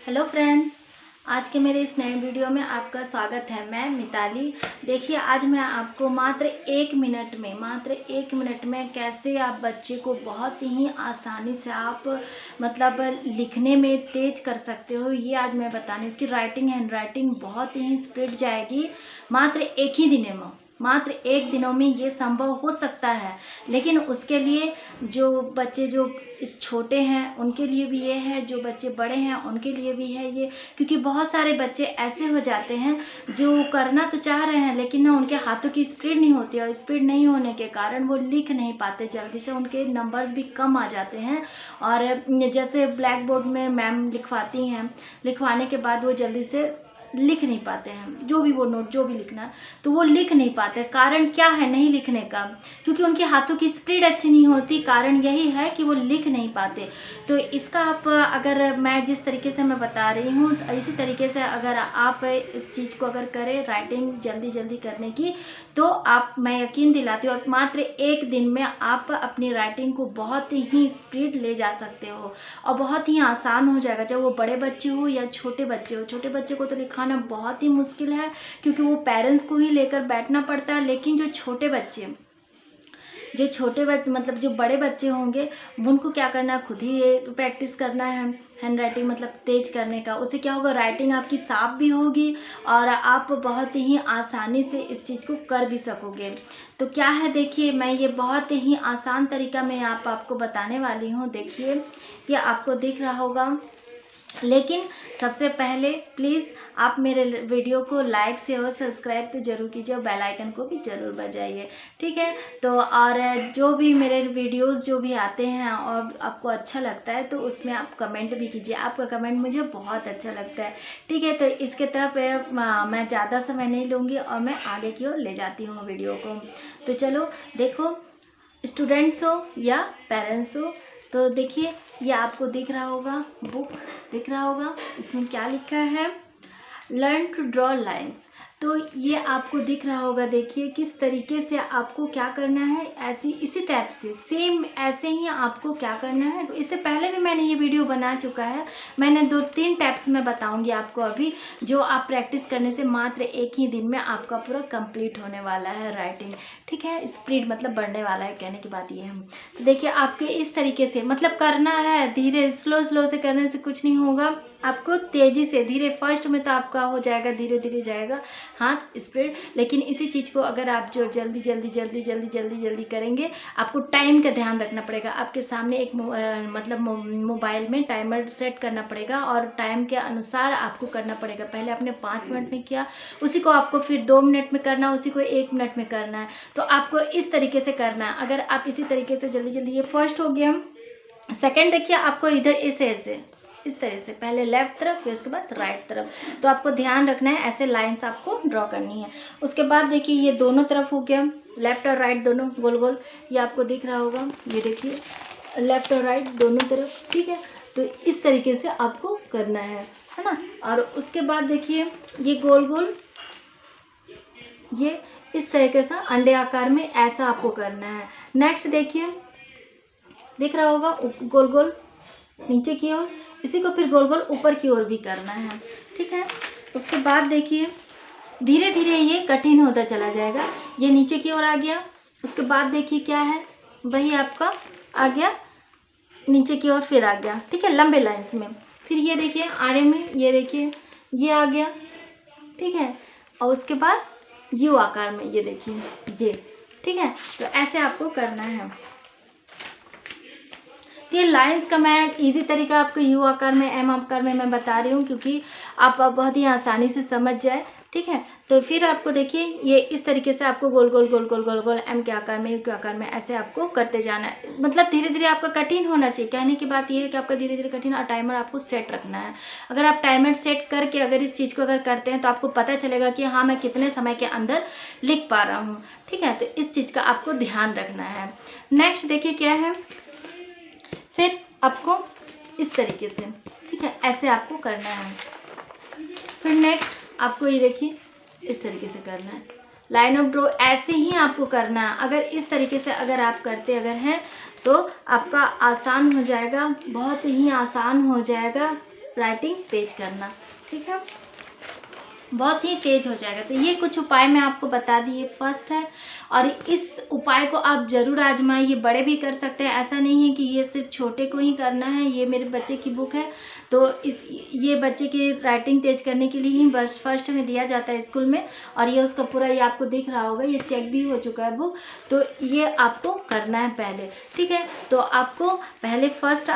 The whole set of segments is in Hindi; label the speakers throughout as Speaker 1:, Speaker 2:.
Speaker 1: हेलो फ्रेंड्स, आज के मेरे इस नए वीडियो में आपका स्वागत है। मैं मिताली। देखिए, आज मैं आपको मात्र एक मिनट में कैसे आप बच्चे को बहुत ही आसानी से आप लिखने में तेज कर सकते हो, ये आज मैं बताने। इसकी हैंड राइटिंग बहुत ही स्पीड जाएगी मात्र मात्र एक दिनों में ये संभव हो सकता है। लेकिन उसके लिए जो बच्चे जो इस छोटे हैं उनके लिए भी ये है, जो बच्चे बड़े हैं उनके लिए भी है ये, क्योंकि बहुत सारे बच्चे ऐसे हो जाते हैं जो करना तो चाह रहे हैं लेकिन ना उनके हाथों की स्पीड नहीं होती, और स्पीड नहीं होने के कारण वो लिख नहीं पाते जल्दी से, उनके नंबर्स भी कम आ जाते हैं। और जैसे ब्लैक बोर्ड में मैम लिखवाती हैं, लिखवाने के बाद वो जल्दी से लिख नहीं पाते हैं, जो भी वो नोट जो भी लिखना है तो वो लिख नहीं पाते। कारण क्या है नहीं लिखने का? क्योंकि उनके हाथों की स्पीड अच्छी नहीं होती। कारण यही है कि वो लिख नहीं पाते। तो इसका आप अगर मैं जिस तरीके से मैं बता रही हूँ तो इसी तरीके से अगर आप इस चीज़ को अगर करें, राइटिंग जल्दी जल्दी करने की, तो मैं यकीन दिलाती हूँ मात्र एक दिन में आप अपनी राइटिंग को बहुत ही स्पीड ले जा सकते हो और बहुत ही आसान हो जाएगा। चाहे वो बड़े बच्चे हो या छोटे बच्चे हो। छोटे बच्चे को तो लिखाना बहुत ही मुश्किल है क्योंकि वो पेरेंट्स को ही लेकर बैठना पड़ता है। लेकिन जो छोटे बच्चे जो बड़े बच्चे होंगे उनको क्या करना है, खुद ही ये प्रैक्टिस करना है हैंड राइटिंग तेज करने का। उससे क्या होगा, राइटिंग आपकी साफ भी होगी और आप बहुत ही आसानी से इस चीज़ को कर भी सकोगे। तो क्या है, देखिए मैं ये बहुत ही आसान तरीका मैं आपको बताने वाली हूँ। देखिए, ये आपको दिख रहा होगा। लेकिन सबसे पहले प्लीज़ आप मेरे वीडियो को लाइक से और सब्सक्राइब तो ज़रूर कीजिए और बेल आइकन को भी ज़रूर बजाइए, ठीक है। तो और जो भी मेरे वीडियोस जो भी आते हैं और आपको अच्छा लगता है तो उसमें आप कमेंट भी कीजिए। आपका कमेंट मुझे बहुत अच्छा लगता है, ठीक है। तो इसके तरफ मैं ज़्यादा समय नहीं लूँगी और मैं आगे की ओर ले जाती हूँ वीडियो को। तो चलो देखो, स्टूडेंट्स हो या पेरेंट्स हो, तो देखिए ये आपको दिख रहा होगा, बुक दिख रहा होगा। इसमें क्या लिखा है, लर्न टू ड्रॉ लाइन्स। तो ये आपको दिख रहा होगा। देखिए किस तरीके से आपको क्या करना है, इसी टाइप से सेम ऐसे ही आपको क्या करना है। तो इससे पहले भी मैंने ये वीडियो बना चुका है। मैंने 2-3 टाइप्स में बताऊंगी आपको अभी, जो आप प्रैक्टिस करने से मात्र एक ही दिन में आपका पूरा कंप्लीट होने वाला है राइटिंग, ठीक है। स्पीड बढ़ने वाला है, कहने की बात ये है। तो देखिए आपके इस तरीके से करना है, धीरे स्लो से करने से कुछ नहीं होगा। आपको तेज़ी से धीरे, फर्स्ट में तो आपका हो जाएगा, धीरे धीरे जाएगा हाथ स्पीड। लेकिन इसी चीज़ को अगर आप जो जल्दी करेंगे, आपको टाइम का ध्यान रखना पड़ेगा। आपके सामने एक मोबाइल में टाइमर सेट करना पड़ेगा और टाइम के अनुसार आपको करना पड़ेगा। पहले आपने 5 मिनट में किया, उसी को आपको फिर 2 मिनट में करना, उसी को 1 मिनट में करना है। तो आपको इस तरीके से करना है। अगर आप इसी तरीके से जल्दी, ये फर्स्ट हो गया। सेकेंड देखिए, आपको इधर ऐसे इस तरह से पहले लेफ्ट तरफ फिर उसके बाद राइट तरफ, तो आपको ध्यान रखना है ऐसे लाइंस आपको ड्रॉ करनी है। उसके बाद देखिए ये दोनों तरफ हो गया, लेफ्ट और राइट दोनों गोल, ये आपको दिख रहा होगा। ये देखिए लेफ्ट और राइट दोनों तरफ, ठीक है। तो इस तरीके से आपको करना है ना। और उसके बाद देखिए ये गोल, ये इस तरीके से अंडे आकार में ऐसा आपको करना है। नेक्स्ट देखिए, दिख रहा होगा गोल नीचे की ओर, इसी को फिर गोल ऊपर की ओर भी करना है, ठीक है। उसके बाद देखिए धीरे धीरे ये कठिन होता चला जाएगा। ये नीचे की ओर आ गया। उसके बाद देखिए क्या है, वही आपका आ गया नीचे की ओर, फिर आ गया, ठीक है, लंबे लाइंस में। फिर ये देखिए आड़े में, ये देखिए ये आ गया, ठीक है। और उसके बाद यू आकार में, ये देखिए ये, ठीक है। तो ऐसे आपको करना है। ये लाइंस का मैं इजी तरीका आपको यू आकार में, एम आकार में मैं बता रही हूँ क्योंकि आप बहुत ही आसानी से समझ जाए, ठीक है। तो फिर आपको देखिए ये इस तरीके से आपको गोल एम के आकार में, यू के आकार में ऐसे आपको करते जाना है। धीरे धीरे आपका कठिन होना चाहिए। कहने की बात ये है कि आपका धीरे धीरे कठिन, और टाइमर आपको सेट रखना है। अगर आप टाइमर सेट करके अगर इस चीज़ को अगर करते हैं तो आपको पता चलेगा कि हाँ मैं कितने समय के अंदर लिख पा रहा हूँ, ठीक है। तो इस चीज़ का आपको ध्यान रखना है। नेक्स्ट देखिए क्या है, फिर आपको इस तरीके से, ठीक है, ऐसे आपको करना है। फिर नेक्स्ट आपको ये देखिए इस तरीके से करना है, लाइन ऑफ ड्रॉ ऐसे ही आपको करना है। अगर इस तरीके से अगर आप करते हैं तो आपका आसान हो जाएगा, बहुत ही आसान हो जाएगा, राइटिंग तेज करना, ठीक है, बहुत ही तेज हो जाएगा। तो ये कुछ उपाय मैं आपको बता दी, ये फर्स्ट है, और इस उपाय को आप ज़रूर आजमाएं। ये बड़े भी कर सकते हैं, ऐसा नहीं है कि ये सिर्फ छोटे को ही करना है। ये मेरे बच्चे की बुक है, तो ये बच्चे की राइटिंग तेज करने के लिए ही बस फर्स्ट में दिया जाता है स्कूल में, और ये उसका पूरा, ये आपको दिख रहा होगा, ये चेक भी हो चुका है बुक। तो ये आपको करना है पहले, ठीक है। तो आपको पहले फर्स्ट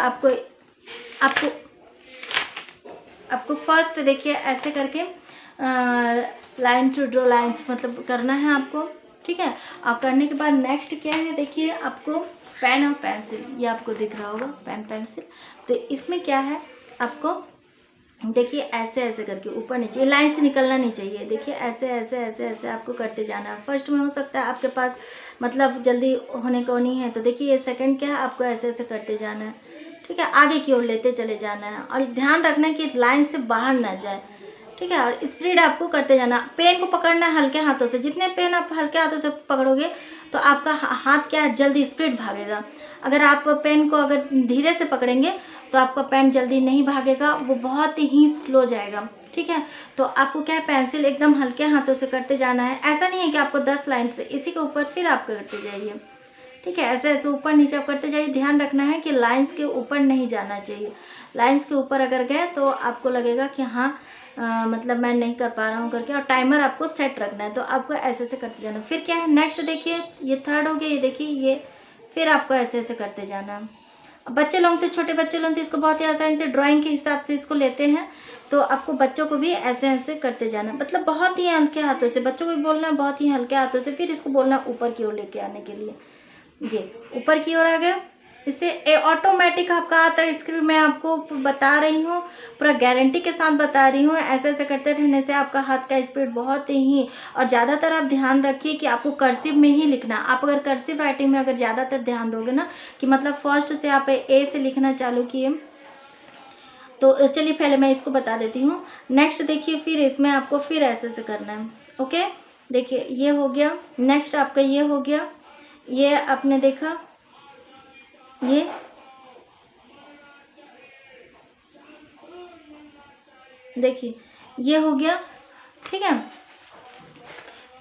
Speaker 1: आपको फर्स्ट देखिए ऐसे करके लाइन टू ड्रॉ लाइन्स मतलब करना है आपको, ठीक है। और करने के बाद नेक्स्ट क्या है, देखिए आपको पेन और पेंसिल, ये आपको दिख रहा होगा पेन पेंसिल। तो इसमें क्या है, आपको देखिए ऐसे ऐसे करके ऊपर नीचे लाइन से निकलना नहीं चाहिए। देखिए ऐसे ऐसे ऐसे ऐसे आपको करते जाना है। फर्स्ट में हो सकता है आपके पास मतलब जल्दी होने को नहीं है, तो देखिए ये सेकंड क्या है, आपको ऐसे ऐसे करते जाना है, ठीक है। आगे की ओर लेते चले जाना है, और ध्यान रखना है कि लाइन से बाहर ना जाए, ठीक है। और स्प्रीड आपको करते जाना। पेन को पकड़ना है हल्के हाथों से, जितने पेन आप हल्के हाथों से पकड़ोगे तो आपका हाथ क्या है, जल्दी स्प्रीड भागेगा। अगर आप पेन को अगर धीरे से पकड़ेंगे तो आपका पेन जल्दी नहीं भागेगा, वो बहुत ही स्लो जाएगा, ठीक है। तो आपको क्या है, पेंसिल एकदम हल्के हाथों से करते जाना है। ऐसा नहीं है कि आपको 10 लाइन से, इसी के ऊपर फिर आप करते जाइए, ठीक है। ऐसे ऐसे ऊपर नीचे आप करते जाइए। ध्यान रखना है कि लाइंस के ऊपर नहीं जाना चाहिए। लाइंस के ऊपर अगर गए तो आपको लगेगा कि हाँ मतलब मैं नहीं कर पा रहा हूँ करके, और टाइमर आपको सेट रखना है। तो आपको ऐसे ऐसे करते जाना। फिर क्या है नेक्स्ट, देखिए ये थर्ड हो गया, ये देखिए ये, फिर आपको ऐसे ऐसे करते जाना। अब बच्चे लोग तो, छोटे बच्चे लोग तो इसको बहुत ही आसानी से ड्राइंग के हिसाब से इसको लेते हैं, तो आपको बच्चों को भी ऐसे ऐसे करते जाना, मतलब बहुत ही हल्के हाथों से। बच्चों को भी बोलना है बहुत ही हल्के हाथों से, फिर इसको बोलना ऊपर की ओर लेके आने के लिए। ये ऊपर की ओर आ गया, इससे ऑटोमेटिक आपका आता है। स्क्रीन मैं आपको बता रही हूँ, पूरा गारंटी के साथ बता रही हूँ। ऐसे ऐसे करते रहने से आपका हाथ का स्पीड बहुत ही, और ज़्यादातर आप ध्यान रखिए कि आपको कर्सिव में ही लिखना। आप अगर कर्सिव राइटिंग में अगर ज़्यादातर ध्यान दोगे ना, कि मतलब फर्स्ट से आप ए से लिखना चालू किए, तो चलिए पहले मैं इसको बता देती हूँ। नेक्स्ट देखिए, फिर इसमें आपको फिर ऐसे ऐसे करना है, ओके। देखिए ये हो गया, नेक्स्ट आपका ये हो गया, ये आपने देखा, ये देखिए ये हो गया, ठीक है।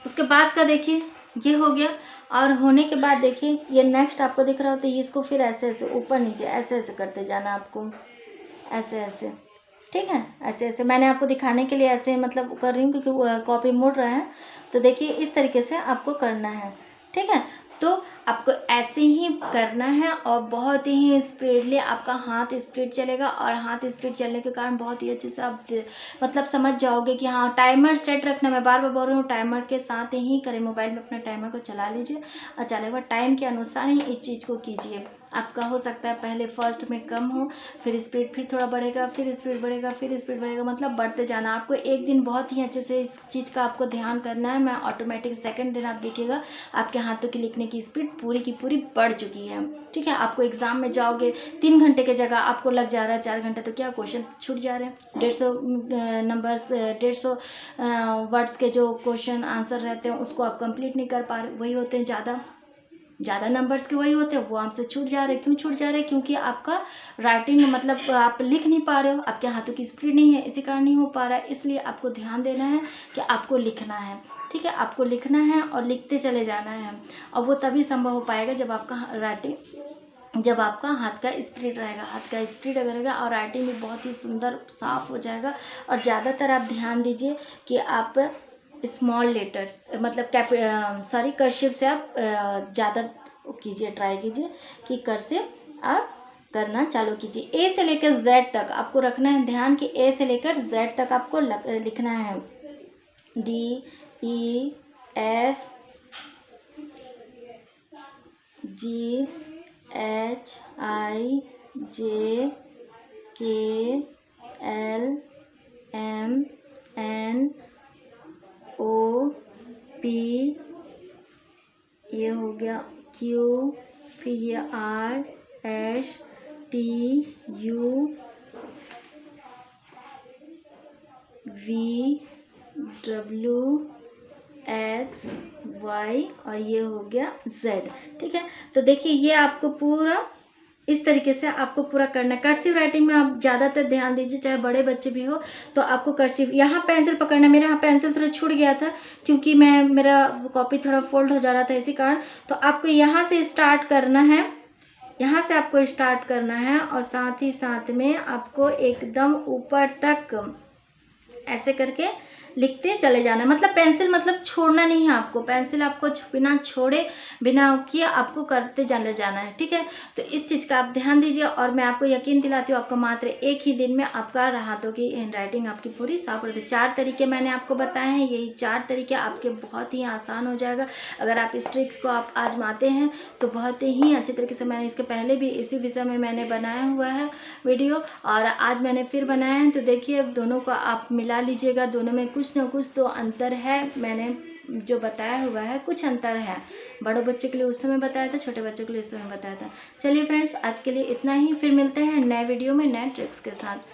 Speaker 1: उसके बाद का देखिए ये हो गया, और होने के बाद देखिए ये नेक्स्ट आपको दिख रहा हो, तो इसको फिर ऐसे ऐसे ऊपर नीचे ऐसे ऐसे करते जाना आपको, ऐसे ऐसे, ठीक है। ऐसे ऐसे मैंने आपको दिखाने के लिए ऐसे मतलब कर रही हूँ, क्योंकि कॉपी मुड़ रहा है। तो देखिए इस तरीके से आपको करना है, ठीक है। तो आपको ऐसे ही करना है, और बहुत ही स्पीडली आपका हाथ स्पीड चलेगा, और हाथ स्पीड चलने के कारण बहुत ही अच्छे से आप मतलब समझ जाओगे कि हाँ टाइमर सेट रखना। मैं बार बार बोल रही हूँ, टाइमर के साथ ही करें। मोबाइल में अपना टाइमर को चला लीजिए, और चले हुआ टाइम के अनुसार ही इस चीज़ को कीजिए। आपका हो सकता है पहले फर्स्ट में कम हो, फिर स्पीड फिर थोड़ा बढ़ेगा, फिर स्पीड बढ़ेगा, फिर स्पीड बढ़ेगा, मतलब बढ़ते जाना। आपको एक दिन बहुत ही अच्छे से इस चीज़ का आपको ध्यान करना है। मैं ऑटोमेटिक सेकंड दिन आप देखिएगा आपके हाथों की लिखने की स्पीड पूरी की पूरी बढ़ चुकी है, ठीक है। आपको एग्जाम में जाओगे 3 घंटे की जगह आपको लग जा रहा है 4 घंटे, तो क्या क्वेश्चन छूट जा रहे हैं। 150 नंबर्स 150 वर्ड्स के जो क्वेश्चन आंसर रहते हैं उसको आप कंप्लीट नहीं कर पा रहे, वही होते हैं ज़्यादा नंबर्स के, वही होते हैं वो आपसे छूट जा रहे हैं। क्यों छूट जा रहे हैं? क्योंकि आपका राइटिंग मतलब आप लिख नहीं पा रहे हो, आपके हाथों की स्पीड नहीं है, इसी कारण नहीं हो पा रहा है। इसलिए आपको ध्यान देना है कि आपको लिखना है, ठीक है। आपको लिखना है और लिखते चले जाना है, और वो तभी संभव हो पाएगा जब आपका हाथ का स्पीड रहेगा। हाथ का स्पीड अगर रहेगा और राइटिंग भी बहुत ही सुंदर साफ हो जाएगा। और ज़्यादातर आप ध्यान दीजिए कि आप स्मॉल लेटर्स मतलब कर्सिव से आप ज़्यादा कीजिए, ट्राई कीजिए कि कर्सिव आप करना चालू कीजिए। ए से लेकर जेड तक आपको रखना है ध्यान कि ए से लेकर जेड तक आपको लिखना है। D E F G H I J K L M N O P, ये हो गया क्यू, फिर ये R S T U V W X Y, और ये हो गया जेड, ठीक है। तो देखिए ये आपको पूरा इस तरीके से आपको पूरा करना है। कर्सिव राइटिंग में आप ज़्यादातर ध्यान दीजिए, चाहे बड़े बच्चे भी हो तो आपको कर्सिव, यहाँ पेंसिल पकड़ना, मेरे यहाँ पेंसिल थोड़ा छूट गया था क्योंकि मेरा कॉपी थोड़ा फोल्ड हो जा रहा था इसी कारण। तो आपको यहाँ से स्टार्ट करना है, यहाँ से आपको स्टार्ट करना है और साथ ही साथ में आपको एकदम ऊपर तक ऐसे करके लिखते चले जाना। मतलब पेंसिल मतलब छोड़ना नहीं है आपको, पेंसिल आपको बिना छोड़े बिना किए आपको करते चले जाना है, ठीक है। तो इस चीज़ का आप ध्यान दीजिए और मैं आपको यकीन दिलाती हूँ आपको मात्र एक ही दिन में आपका हाथों की हैंड राइटिंग आपकी पूरी साफ हो जाती है। 4 तरीके मैंने आपको बताए हैं, यही 4 तरीके आपके बहुत ही आसान हो जाएगा। अगर आप इस ट्रिक्स को आप आजमाते हैं तो बहुत ही अच्छे तरीके से, मैंने इसके पहले भी इसी विषय में मैंने बनाया हुआ है वीडियो और आज मैंने फिर बनाया है। तो देखिए अब दोनों को आप मिला लीजिएगा, दोनों में कुछ ना कुछ तो अंतर है। मैंने जो बताया हुआ है कुछ अंतर है, बड़े बच्चे के लिए उस समय बताया था, छोटे बच्चों के लिए इस समय बताया था। चलिए फ्रेंड्स, आज के लिए इतना ही, फिर मिलते हैं नए वीडियो में नए ट्रिक्स के साथ।